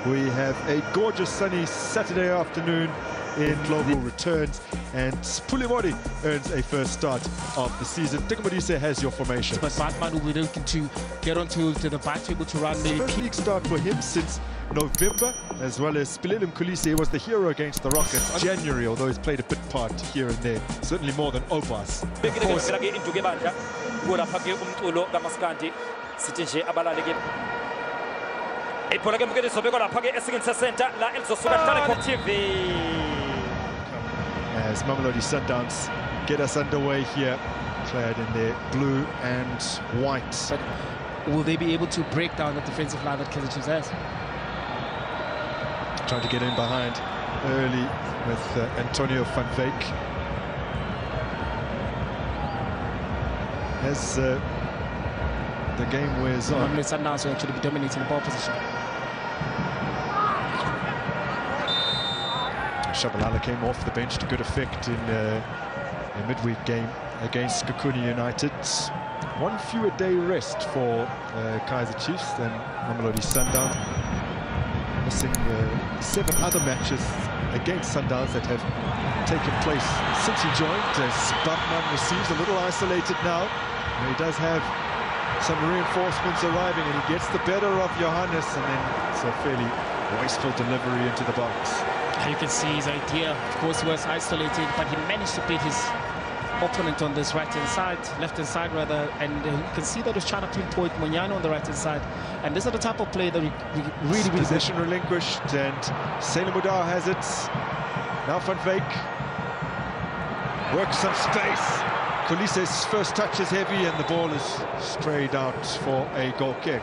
We have a gorgeous sunny Saturday afternoon in global returns, and Pulimori earns a first start of the season. Tikumodise has your formation. But Batman will be looking to get onto the back table to run the first league start for him since November, as well as Spilele Mkhulisi. He was the hero against the Rockets in January, although he's played a bit part here and there, certainly more than Obas. As Mamelodi Sundowns get us underway here, clad in their blue and white. But will they be able to break down the defensive line that Kaizer Cheifs has? Trying to get in behind early with Antonio van Veek. As the game wears on. Mamelodi Sundowns will actually be dominating the ball position. Shabalala came off the bench to good effect in a midweek game against Skakuni United. One fewer day rest for Kaizer Cheifs than Mamelodi Sundowns. Missing 7 other matches against Sundowns that have taken place since he joined. As Batman receives a little isolated now. He does have some reinforcements arriving, and he gets the better of Johannes, and then it's a fairly wasteful delivery into the box. You can see his idea, of course, he was isolated, but he managed to beat his opponent on this right-hand side, left-hand side rather, and you can see that he's trying to pinpoint Monyano on the right-hand side. And these are the type of play that we really possession relinquished, and Sailor Mudau has it. Now Van Veek works some space. Kulise's first touch is heavy, and the ball is strayed out for a goal kick.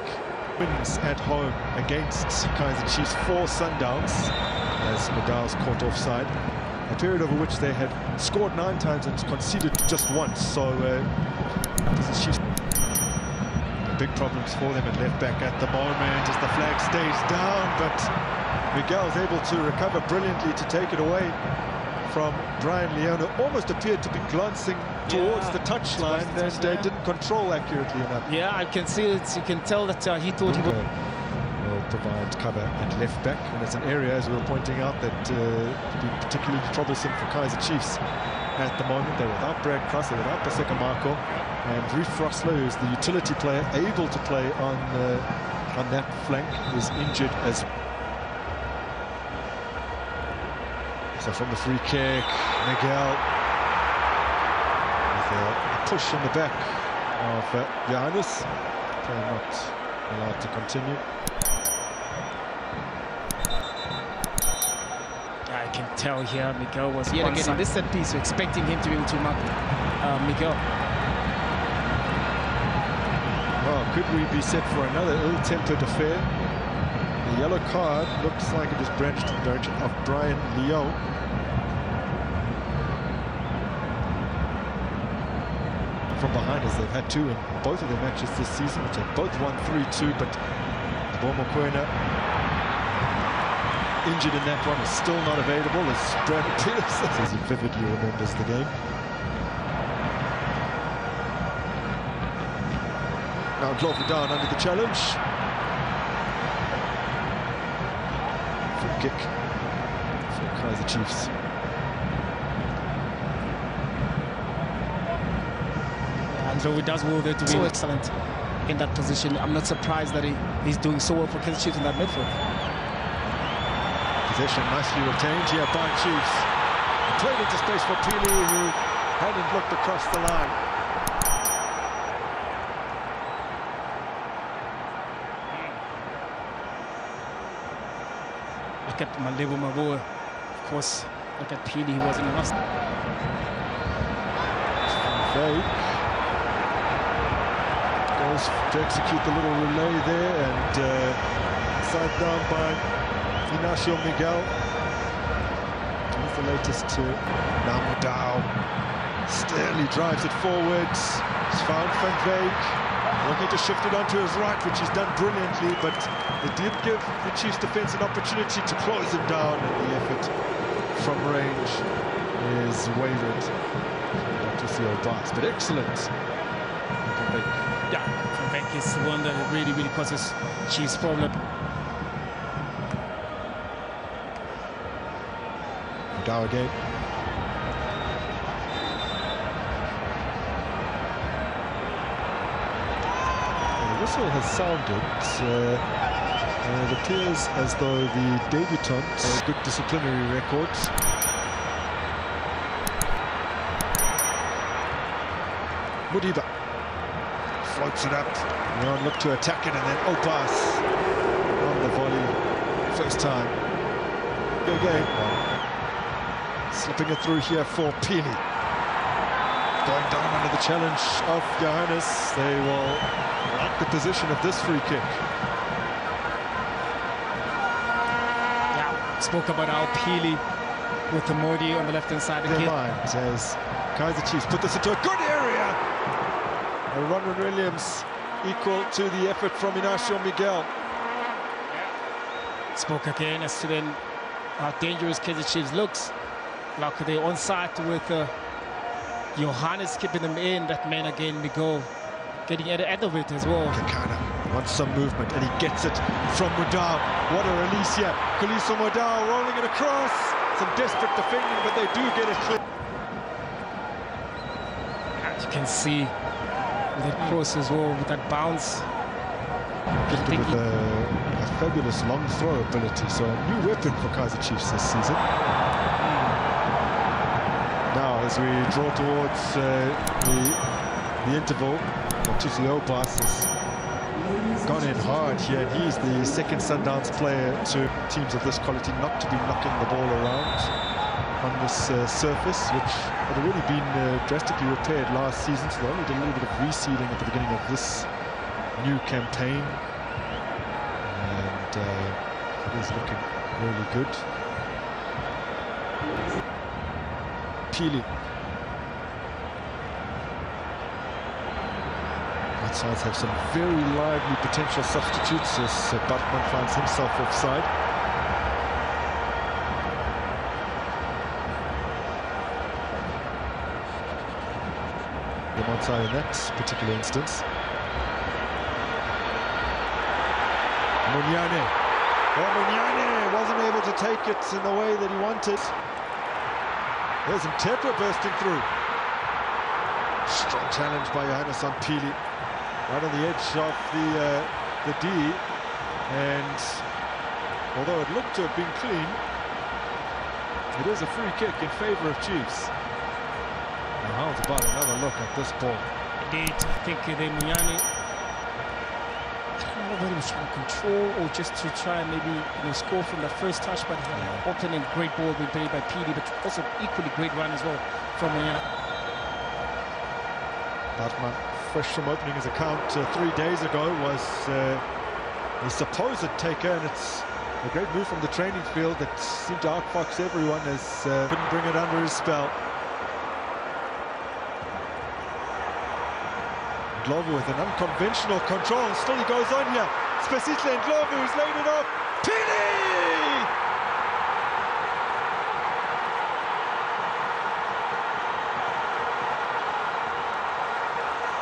Wins at home against Kaizer Cheifs for Sundowns, as Mudau's caught offside. A period over which they had scored 9 times and conceded just once. So big problems for them at left back at the moment as the flag stays down, but Miguel's able to recover brilliantly to take it away from Brian Leon, who almost appeared to be glancing towards the touchline and didn't control accurately enough. Yeah, I can see it. You can tell that he thought he would. Will provide cover at left back, and it's an area, as we were pointing out, that could be particularly troublesome for Kaizer Cheifs at the moment. They're without Brad Cross, they're without Paseka Marco, and Reef Frosler, who's the utility player able to play on that flank, is injured as well. So from the free kick, Miguel with a push in the back of Johannes, not allowed to continue. I can tell here Miguel was yet again in this set piece, so expecting him to be able to mark Miguel. Well, could we be set for another ill-tempered affair? The yellow card looks like it is branched in the direction of Brian Leo. From behind, as they've had 2 in both of their matches this season, which have both won 3-2, but Bomo Kwena, injured in that one, is still not available, as Brad Pierce, as he vividly remembers the game. Now Glover down under the challenge. Free kick for Kaizer Cheifs. And so it does well there to be so excellent in that position. I'm not surprised that he's doing so well for Kaizer Cheifs in that midfield. Possession nicely retained here by Cheifs. Played into space for Pili, who hadn't looked across the line. Look at Malebo Maboa. Of course, look at Pili, he wasn't lost. Goes to execute the little relay there, and side down by Inacio Miguel. He's the latest to now Mudau. Still, he drives it forwards. He's found Van Veek. Looking to shift it onto his right, which he's done brilliantly, but it did give the Chiefs defense an opportunity to close him down, and the effort from range is wayward. Not to see Obas, but excellent. Van Veek. Yeah, Van Veek is the one that really causes Chiefs problem. Dow again. The whistle has sounded. It appears as though the debutants have good disciplinary records. Mudiba floats it up. Leon looked to attack it, and then Opas on the volley. First time. Again. Slipping it through here for Pili. Going down under the challenge of Johannes. They will like the position of this free kick. Yeah, spoke about our Pili with the Modi on the left-hand side. Their minds as Kaizer Chiefs put this into a good area. And Ronald Williams equal to the effort from Inacio Miguel. Spoke again as to then how dangerous Kaizer Chiefs looks. Like they're on side with Johannes keeping them in. That man again, Miguel, getting out of it as well. Kekana wants some movement, and he gets it from Mudau. What a release here. Kuliso Mudau rolling it across. Some desperate defending, but they do get it clear. As you can see, with that cross as well, with that bounce. Gifted with a fabulous long throw ability, so a new weapon for Kaizer Chiefs this season. Now, as we draw towards the interval, Tusi Opas has gone in hard here, and he's the second Sundowns player to teams of this quality not to be knocking the ball around on this surface, which had already been drastically repaired last season, so they only did a little bit of reseeding at the beginning of this new campaign, and it is looking really good. Pili. Both sides have some very lively potential substitutes as Bartman finds himself offside. The onside in that particular instance. Munyane. Oh, Munyane wasn't able to take it in the way that he wanted. There's Mtepa bursting through. Strong challenge by Johannes on Pili. Right on the edge of the D. And although it looked to have been clean, it is a free kick in favour of Chiefs. Now how's about another look at this ball? Indeed, I think Munyane, I don't know whether he was trying to control or just to try and maybe score from the first touch, but often a great ball being played by Pili, but also equally great run as well from Munyane. Bartman, fresh from opening his account 3 days ago, was a supposed taker, and it's a great move from the training field that seemed to outfox everyone as couldn't bring it under his spell. Ndlovu with an unconventional control, still he goes on here. Spesihle Ndlovu who's laid it off. Pili!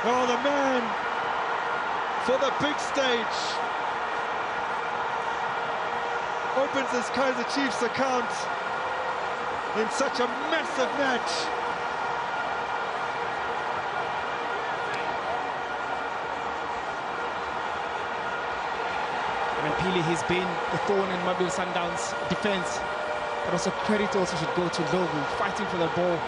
Oh, the man for the big stage opens his Kaizer Chiefs account in such a massive match. Pili has been the thorn in Mamelodi Sundowns' defense, but also credit also should go to Ndlovu, fighting for the ball.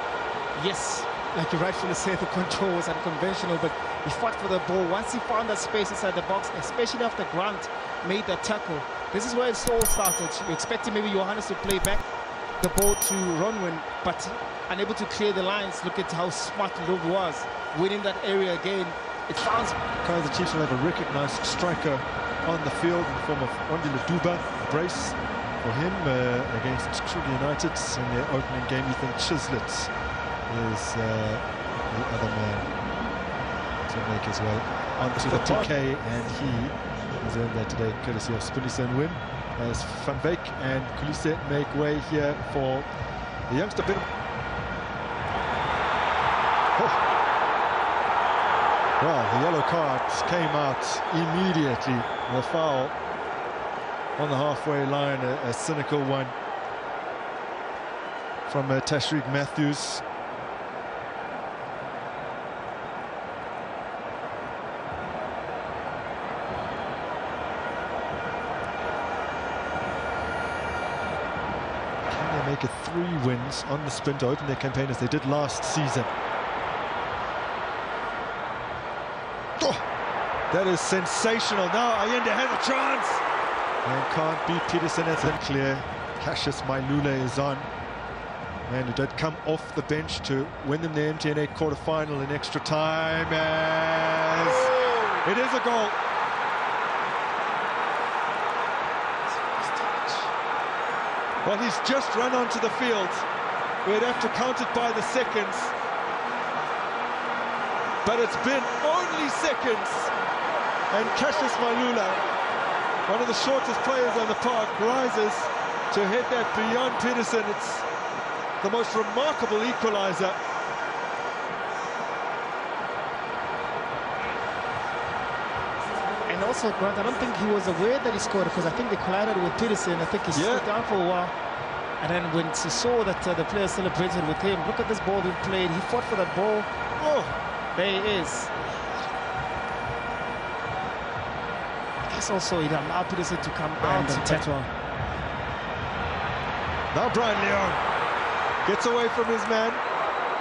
Yes, like you rightfully said, the control was unconventional, but he fought for the ball. Once he found that space inside the box, especially after Grant made that tackle, this is where it all started. You're expecting maybe Johannes to play back the ball to Ronwin, but unable to clear the lines. Look at how smart Ndlovu was, winning that area again. It sounds Kaizer Chiefs will have a recognised striker on the field in the form of Ondile Duba. Brace for him against Kruger United in their opening game. Ethan Chislett is the other man to make as well onto the TK, and he is in there today courtesy of Spinisa and Win, as Van Beek and Kulise make way here for the youngster. Well, the yellow card came out immediately. The foul on the halfway line, a cynical one. from Tashreeq Matthews. Can they make it 3 wins on the spin to open their campaign as they did last season? Oh, that is sensational. Now Allende has a chance and can't beat Peterson. It's unclear. Cassius Mailula is on. Man who did come off the bench to win them the MTN 8 quarter-final in extra time, as it is a goal. Well, he's just run onto the field. We'd have to count it by the seconds. But it's been only seconds. And Cassius Mailula, one of the shortest players on the park, rises to hit that beyond Peterson. It's the most remarkable equaliser. And also, Grant, I don't think he was aware that he scored, because I think they collided with Peterson. I think he slowed down for a while. And then when he saw that the players celebrated with him, look at this ball being played. He fought for that ball. Oh, there he is. I guess also it allowed Peterson to come out and tackle. Now Brian Leon gets away from his man.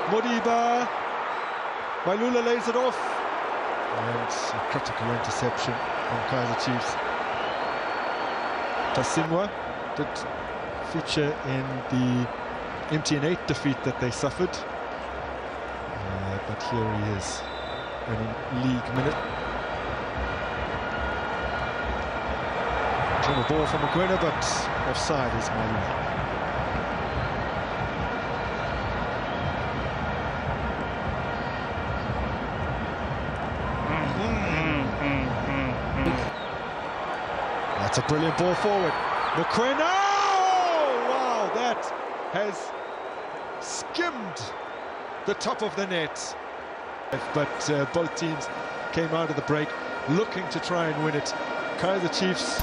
Modiba. Mailula lays it off. And a critical interception from Kaizer Chiefs. Tasingwa did feature in the MTN 8 defeat that they suffered. But here he is, winning league minute. From a ball from Mokoena, but offside is Mailula. That's a brilliant ball forward. Mokoena! Oh, wow, that has skimmed the top of the net. But both teams came out of the break looking to try and win it. Kaizer Chiefs